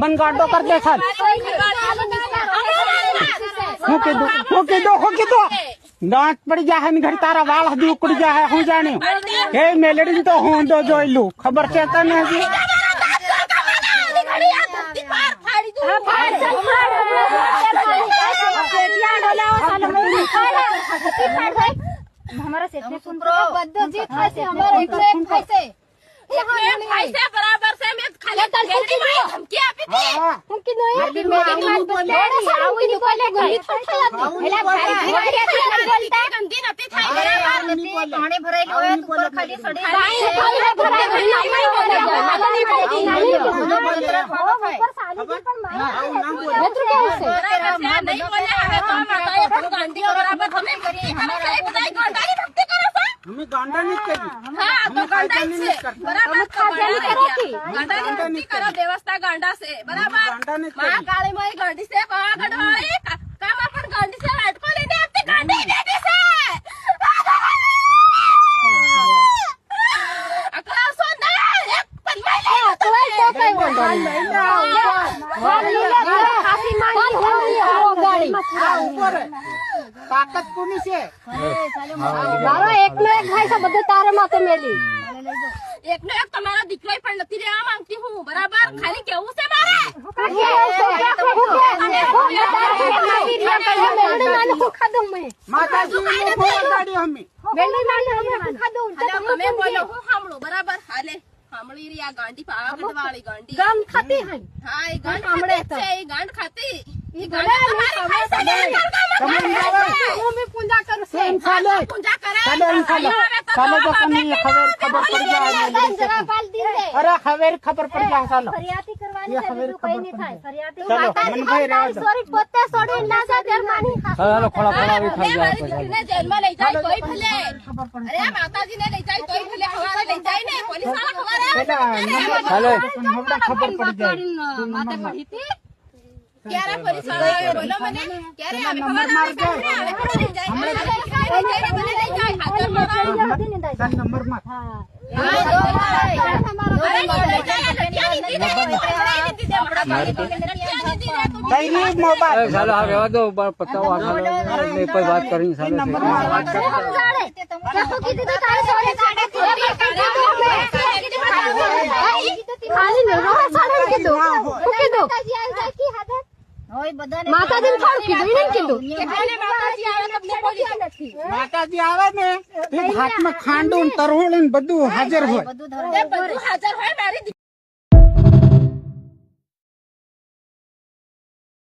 मन गाडो कर दे सर હું કીધું દાંત પડી જાય ને ઘડી તારા વાળ હજી ઉકળી જાય હું જાણ્યું હે મેલેડી તો હું તો જોઈલું ખબર છે તને હજી हमारा सेठ ने सुन बद्दो जीत खासे हमारा एक खासे खासे बराबर से मैं खाली धमकी आपी थी धमकी नहीं मेरी बात बोले आऊ निकोले गली थोड़ा एला भाई बोलता गंदी नती थाई बराबर नती पानी भराई होय ऊपर खाली सड़ी पानी भराई नहीं बोले नहीं बोलती नहीं ऊपर साली जी पण मार नहीं बोले हमें तो बताए पर गांधी बराबर हमें करी हमारा बताई गांधी भक्ति करो हमें गांडा नहीं करी हां तो गांडा से बराबर गांडा नहीं करो व्यवस्था गांडा से बराबर मां काली माई गांडी से बा गडवाई काम अपन गांडी से लटको लेने अपनी गांडी बेटी से अकला सोना एक परिवार ले अकला तो कई बोल खासी मानी हो गाड़ी ऊपर ताकत कोनी से मारो एक नो एक भाई सब बदे तारे माथे मेली एक नो एक तुम्हारा दिखलाई पण नती रे मांगती हूं बराबर खाली केहू से मारे माता जी ने बोल गाड़ी हमें बेंडी माने हमें खा दो हमें बोलो हूं हमलो बराबर हाले हमली री आ गांडी पागड़ वाली गांडी गांड खाती है हां ये गांड हमड़े से ये गांड खाती ये गांड हमारे पैसे दे मैं पूजा कर से पूजा करे साले तो नहीं खबर पड़ जाए अरे खबर पड़ जाए सालो फरियादी करवानी है तो कोई नहीं થાય फरियादी चलो मन भाई रहो सॉरी પોતે છોડી ના જા તેર માની चलो खोला भी થઈ જાય ने जेल में ले जाए कोई भले अरे माताजी ने ले जाए कोई भले हमारे ले जाए ने पुलिस वाला हमारे चलो खबर पड़ जाए माते पड़ी थी क्या रे पुलिस वाला बोलो मने क्या रे हमें खबर मार जाए ले जाए बोले ले जाए हाथ मारो नंबर मत हां मोबाइल साला आगे दो बताओ मैं कोई बात करेंगे साले माताजी माताजी आवे ने हाथ में खांडू तरहुण बधु हाजर होय हाजर होय मारी